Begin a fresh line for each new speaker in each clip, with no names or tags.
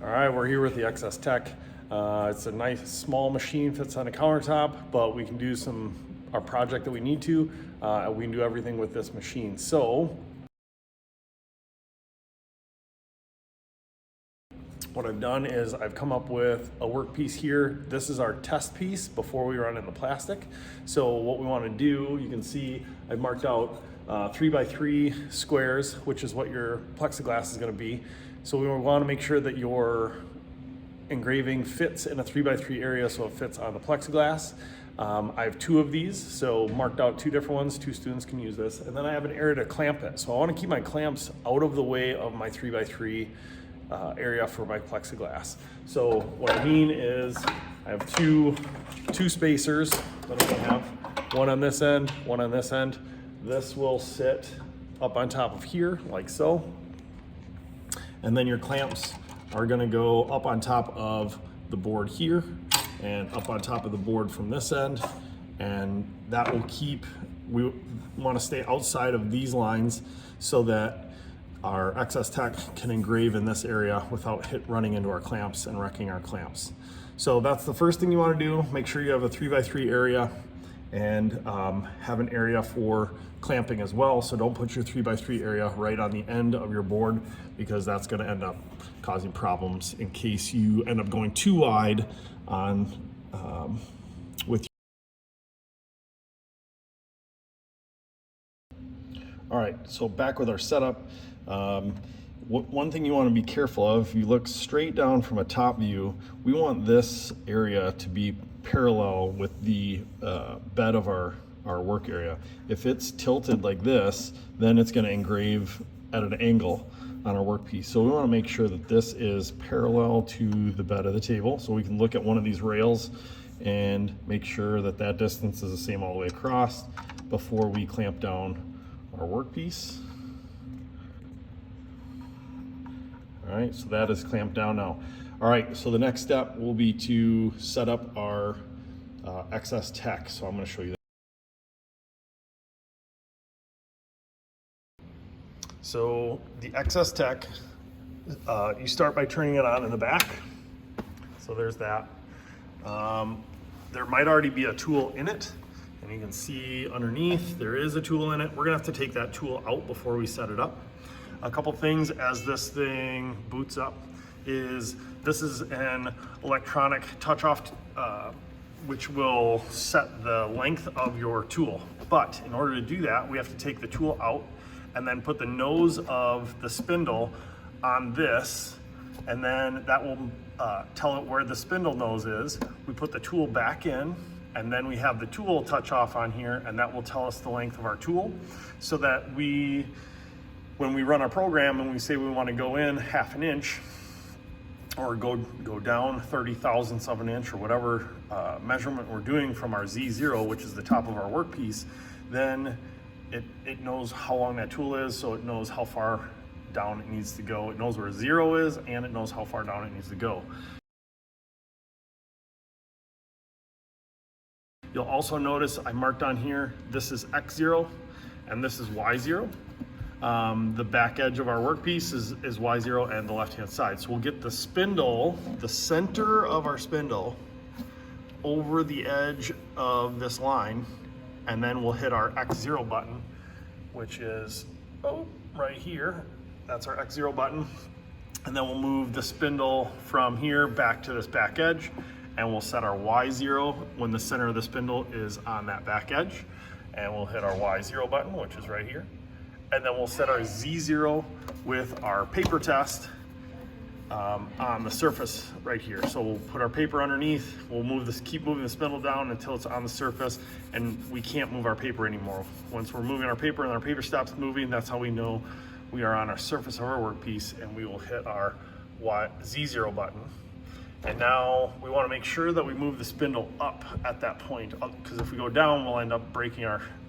All right, we're here with the xsTech. It's a nice small machine, fits on a countertop, but we can do our project that we need to. We can do everything with this machine. So what I've done is I've come up with a workpiece here. This is our test piece before we run in the plastic. So what we want to do, you can see I've marked out 3x3 squares, which is what your plexiglass is going to be. So we want to make sure that your engraving fits in a 3x3 area so it fits on the plexiglass. I have 2 of these, so marked out 2 different ones. 2 students can use this. And then I have an area to clamp it. So I want to keep my clamps out of the way of my 3x3 area for my plexiglass. So what I mean is I have two spacers that I'm going to have, one on this end, one on this end. This will sit up on top of here like so. And then your clamps are going to go up on top of the board here and up on top of the board from this end. And that will keep, we want to stay outside of these lines so that our xsTech can engrave in this area without running into our clamps and wrecking our clamps. So that's the first thing you want to do. Make sure you have a 3x3 area and have an area for clamping as well. So don't put your 3x3 area right on the end of your board, because that's going to end up causing problems in case you end up going too wide on with. All right, so back with our setup. One thing you want to be careful of, if you look straight down from a top view, we want this area to be parallel with the bed of our work area. If it's tilted like this, then it's going to engrave at an angle on our workpiece. So we want to make sure that this is parallel to the bed of the table. So we can look at one of these rails and make sure that that distance is the same all the way across before we clamp down our workpiece. All right, so that is clamped down now. All right, so the next step will be to set up our xsTech. So I'm going to show you that. So the xsTech, you start by turning it on in the back. So there's that. There might already be a tool in it, and you can see underneath there is a tool in it. We're gonna have to take that tool out before we set it up. A couple things as this thing boots up is this is an electronic touch-off which will set the length of your tool. But in order to do that, we have to take the tool out and then put the nose of the spindle on this, and then that will tell it where the spindle nose is. We put the tool back in, and then we have the tool touch off on here, and that will tell us the length of our tool, so that when we run our program and we say we want to go in 1/2 inch or go down 30 thousandths of an inch or whatever measurement we're doing from our Z0, which is the top of our workpiece, then it knows how long that tool is, so it knows how far down it needs to go. It knows where 0 is, and it knows how far down it needs to go. You'll also notice I marked on here, this is X0 and this is Y0. The back edge of our workpiece is Y0 and the left-hand side. So we'll get the spindle, the center of our spindle, over the edge of this line, and then we'll hit our X0 button, which is right here. That's our X0 button. And then we'll move the spindle from here back to this back edge, and we'll set our Y0 when the center of the spindle is on that back edge. And we'll hit our Y0 button, which is right here. And then we'll set our Z0 with our paper test on the surface right here. So we'll put our paper underneath, we'll keep moving the spindle down until it's on the surface, and we can't move our paper anymore. Once we're moving our paper and our paper stops moving, that's how we know we are on our surface of our workpiece, and we will hit our Z0 button. And now we want to make sure that we move the spindle up at that point, because if we go down, we'll end up breaking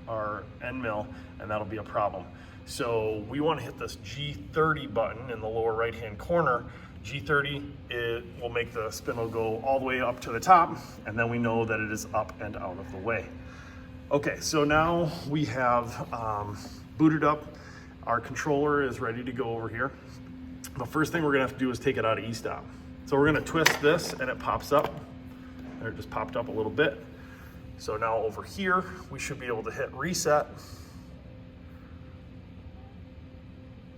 our end mill, and that'll be a problem. So we want to hit this G30 button in the lower right-hand corner. G30, it will make the spindle go all the way up to the top, and then we know that it is up and out of the way. Okay, so now we have booted up. Our controller is ready to go over here. The first thing we're gonna have to do is take it out of e-stop. So we're gonna twist this and it pops up. There, it just popped up a little bit. So now over here, we should be able to hit reset.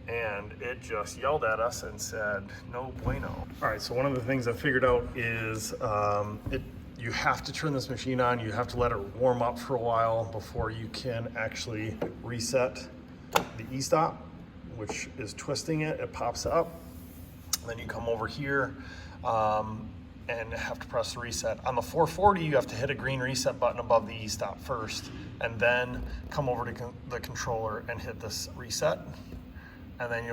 And it just yelled at us and said, no bueno. All right, so one of the things I figured out is you have to turn this machine on. You have to let it warm up for a while before you can actually reset the e-stop, which is twisting it. It pops up. Then you come over here and have to press the reset. On the 440, you have to hit a green reset button above the e-stop first, and then come over to the controller and hit this reset. And then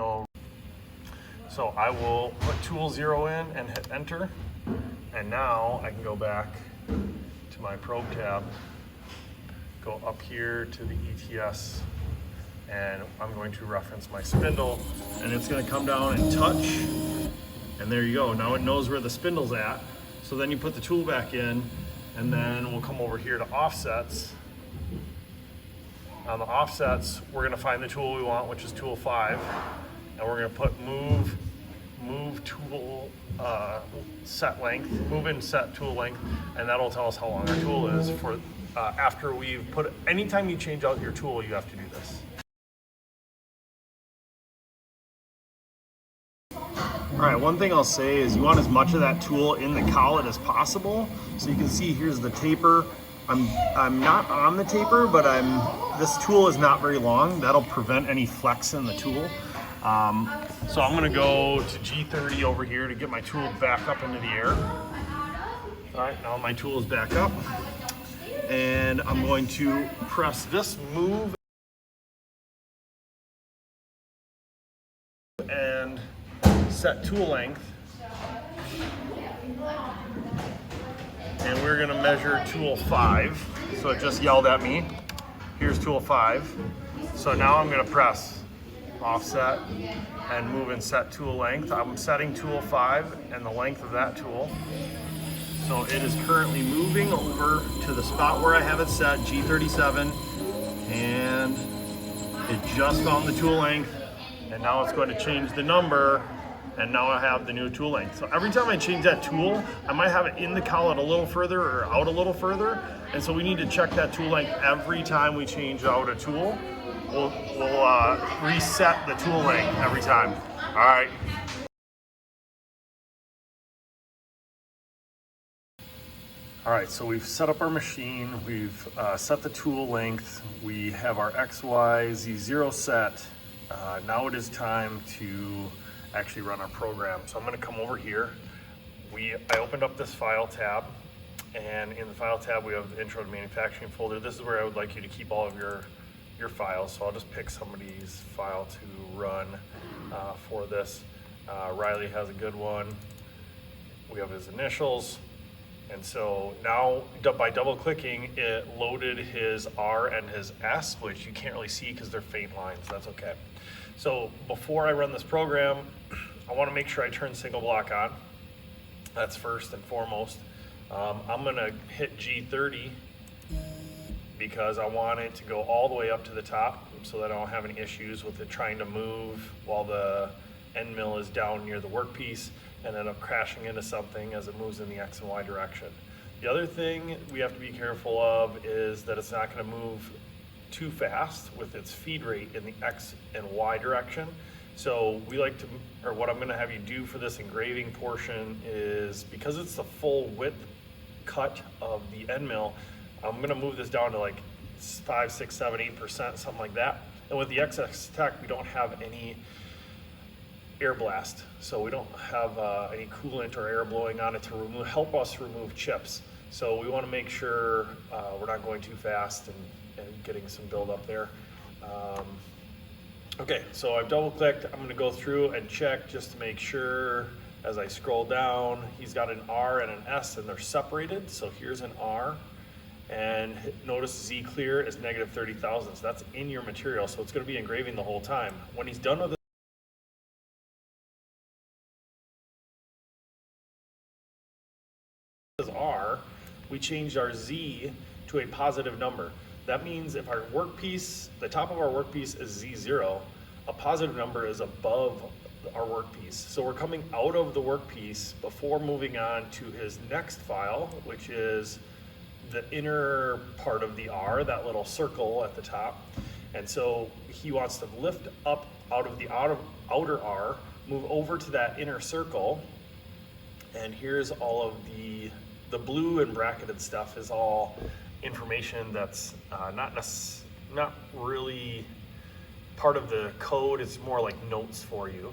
so I will put tool 0 in and hit enter. And now I can go back to my probe tab, go up here to the ETS, and I'm going to reference my spindle, and it's gonna come down and touch. And there you go, now it knows where the spindle's at. So then you put the tool back in, and then we'll come over here to offsets. On the offsets, we're gonna find the tool we want, which is tool 5, and we're gonna put move tool set length, move in set tool length, and that'll tell us how long our tool is for after we've put it. Anytime you change out your tool, you have to do this. All right, one thing I'll say is you want as much of that tool in the collet as possible. So you can see here's the taper. I'm not on the taper, but this tool is not very long. That'll prevent any flex in the tool. So I'm gonna go to G30 over here to get my tool back up into the air. All right, now my tool is back up. And I'm going to press this move and set tool length. And we're gonna measure tool 5. So it just yelled at me. Here's tool 5. So now I'm gonna press offset and move and set tool length. I'm setting tool 5 and the length of that tool. So it is currently moving over to the spot where I have it set, G37, and it just found the tool length, and now it's going to change the number, and now I have the new tool length. So every time I change that tool, I might have it in the collet a little further or out a little further, and so we need to check that tool length every time we change out a tool. We'll reset the tool length every time. All right. All right, so we've set up our machine, we've set the tool length, we have our X, Y, Z0 set. Now it is time to actually run our program. So I'm gonna come over here. I opened up this file tab, and in the file tab we have the intro to manufacturing folder. This is where I would like you to keep all of your files. So I'll just pick somebody's file to run for this. Riley has a good one. We have his initials. And so now by double clicking, it loaded his R and his S, which you can't really see because they're faint lines. That's okay. So before I run this program, I want to make sure I turn single block on. That's first and foremost. I'm going to hit G30 because I want it to go all the way up to the top so that I don't have any issues with it trying to move while the end mill is down near the workpiece and end up crashing into something as it moves in the X and Y direction. The other thing we have to be careful of is that it's not going to move too fast with its feed rate in the X and Y direction. So we like to, or what I'm going to have you do for this engraving portion is, because it's the full width cut of the end mill, I'm going to move this down to like 5, 6, 7, 8%, something like that. And with the xsTech, we don't have any air blast, so we don't have any coolant or air blowing on it to help us remove chips. So we want to make sure we're not going too fast and getting some buildup there. Okay, so I've double clicked. I'm going to go through and check just to make sure. As I scroll down, he's got an R and an S and they're separated. So here's an R, and notice Z clear is negative 30,000. So that's in your material, so it's going to be engraving the whole time. When he's done with R, we changed our Z to a positive number. That means if our workpiece, the top of our workpiece is Z0, a positive number is above our workpiece. So we're coming out of the workpiece before moving on to his next file, which is the inner part of the R, that little circle at the top. And so he wants to lift up out of the outer R, move over to that inner circle, and here's all of the blue and bracketed stuff is all information that's not really part of the code. It's more like notes for you.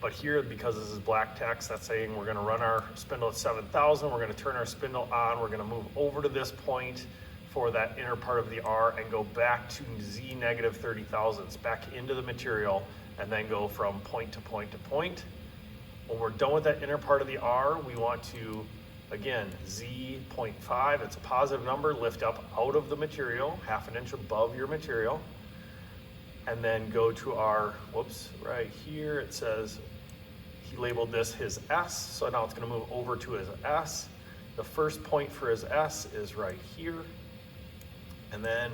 But here, because this is black text, that's saying we're gonna run our spindle at 7,000, we're gonna turn our spindle on, we're gonna move over to this point for that inner part of the R and go back to Z negative 30 thousandths, back into the material, and then go from point to point to point. When we're done with that inner part of the R, we want to, again, Z 0.5, it's a positive number, lift up out of the material, 1/2 inch above your material, and then go to our, whoops, right here, it says, he labeled this his S, so now it's gonna move over to his S. The first point for his S is right here, and then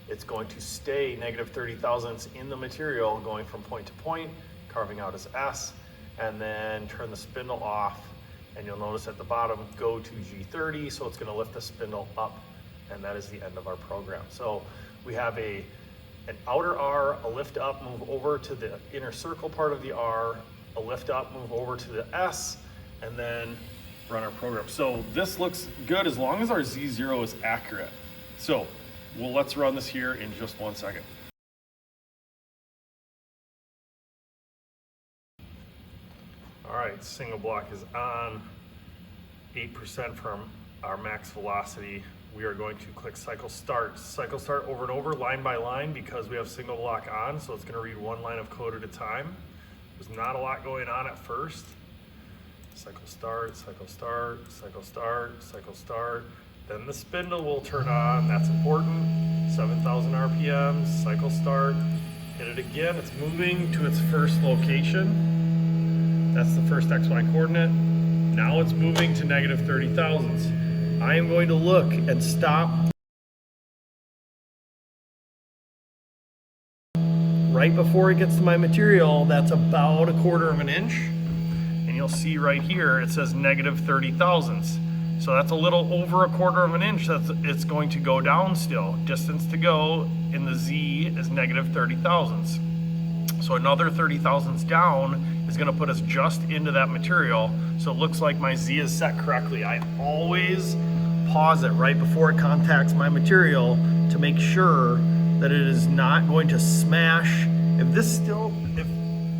it's going to stay negative 30 thousandths in the material, going from point to point, carving out his S, and then turn the spindle off, and you'll notice at the bottom, go to G30, so it's gonna lift the spindle up, and that is the end of our program. So we have an outer R, a lift up, move over to the inner circle part of the R, a lift up, move over to the S, and then run our program. So this looks good as long as our Z0 is accurate. So let's run this here in just 1 second. All right, single block is on, 8% from our max velocity. We are going to click cycle start over and over, line by line, because we have single block on, so it's gonna read one line of code at a time. There's not a lot going on at first. Cycle start, cycle start, cycle start, cycle start. Then the spindle will turn on, that's important. 7,000 RPMs, cycle start. Hit it again, it's moving to its first location. That's the first XY coordinate. Now it's moving to negative 30 thousandths. I am going to look and stop right before it gets to my material. That's about 1/4 inch. And you'll see right here, it says negative 30 thousandths. So that's a little over 1/4 inch. It's going to go down still. Distance to go in the Z is negative 30 thousandths. So another 30 thousandths down is gonna put us just into that material. So it looks like my Z is set correctly. I always pause it right before it contacts my material to make sure that it is not going to smash. If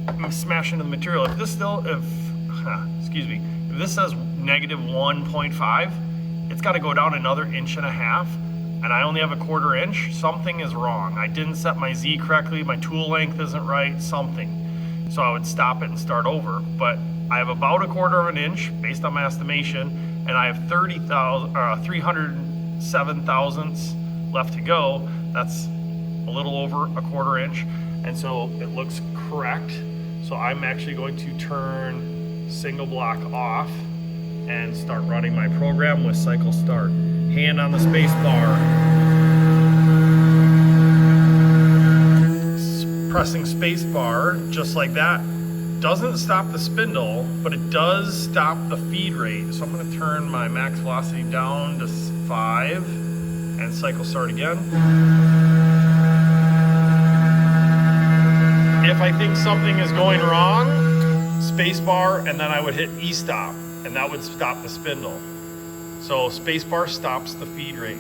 I'm smashing into the material, if this says negative 1.5, it's gotta go down another 1.5 inches, and I only have 1/4 inch, something is wrong. I didn't set my Z correctly, my tool length isn't right, something. So I would stop it and start over. But I have about 1/4 inch based on my estimation, and I have 307 thousandths left to go. That's a little over 1/4 inch. And so it looks correct. So I'm actually going to turn single block off and start running my program with cycle start. Hand on the space bar. Pressing space bar, just like that, doesn't stop the spindle, but it does stop the feed rate. So I'm gonna turn my max velocity down to 5 and cycle start again. If I think something is going wrong, space bar, and then I would hit E-stop, and that would stop the spindle. So space bar stops the feed rate.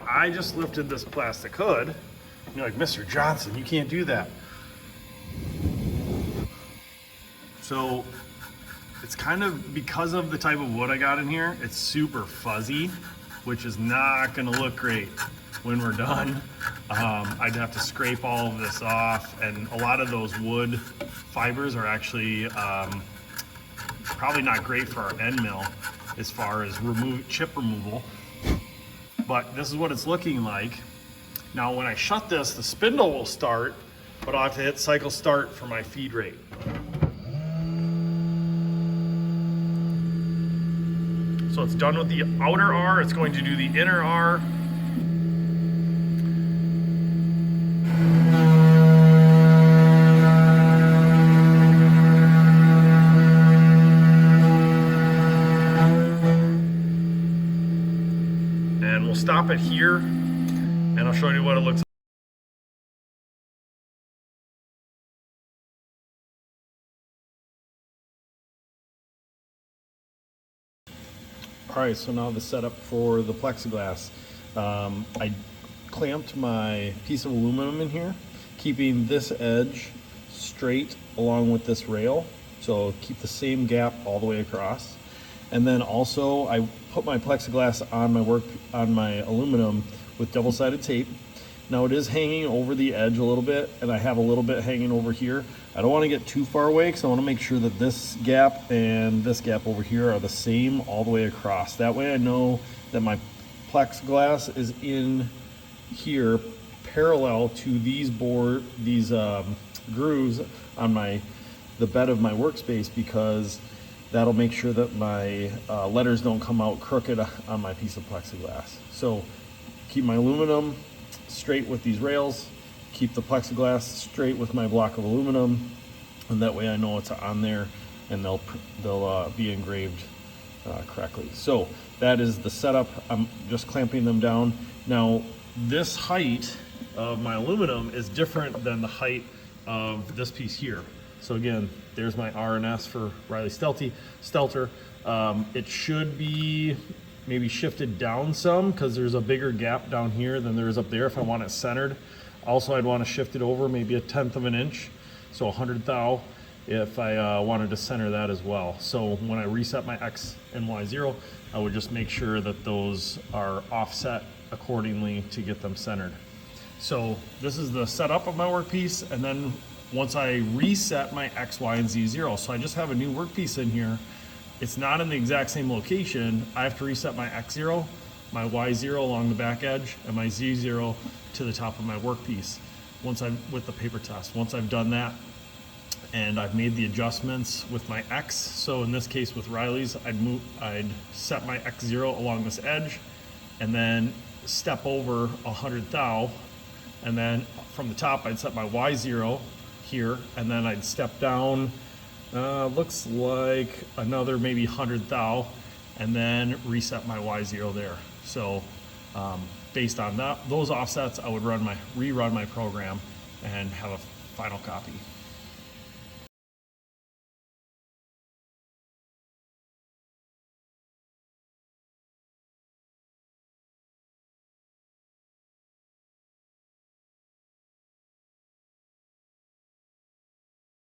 I just lifted this plastic hood. And you're like, Mr. Johnson, you can't do that. So it's kind of, because of the type of wood I got in here, it's super fuzzy, which is not gonna look great when we're done. I'd have to scrape all of this off, and a lot of those wood fibers are actually probably not great for our end mill as far as chip removal. But this is what it's looking like. Now when I shut this, the spindle will start, but I'll have to hit cycle start for my feed rate. So it's done with the outer R, it's going to do the inner R. And we'll stop it here, and I'll show you what it looks like. All right, so now the setup for the plexiglass. I clamped my piece of aluminum in here, keeping this edge straight along with this rail. So keep the same gap all the way across. And then also I put my plexiglass on my aluminum with double-sided tape. Now it is hanging over the edge a little bit, and I have a little bit hanging over here. I don't want to get too far away because I want to make sure that this gap and this gap over here are the same all the way across. That way I know that my plexiglass is in here parallel to these grooves on the bed of my workspace, because that'll make sure that my letters don't come out crooked on my piece of plexiglass. So keep my aluminum straight with these rails, keep the plexiglass straight with my block of aluminum, and that way I know it's on there and they'll be engraved correctly. So that is the setup. I'm just clamping them down. Now this height of my aluminum is different than the height of this piece here. So again, there's my R and S for Riley Stelter. It should be maybe shifted down some because there's a bigger gap down here than there is up there if I want it centered. Also, I'd want to shift it over maybe 1/10 of an inch, so 100 thou, if I wanted to center that as well. So when I reset my X and Y0, I would just make sure that those are offset accordingly to get them centered. So this is the setup of my workpiece, and then once I reset my X, Y, and Z0, so I just have a new workpiece in here. It's not in the exact same location. I have to reset my X0, my Y0 along the back edge, and my Z0 to the top of my workpiece with the paper test. Once I've done that and I've made the adjustments with my X, so in this case with Riley's, I'd set my X0 along this edge and then step over 100 thou, and then from the top I'd set my Y0 here, and then I'd step down looks like another maybe 100 thou, and then reset my Y0 there. So based on those offsets, I would rerun my program and have a final copy.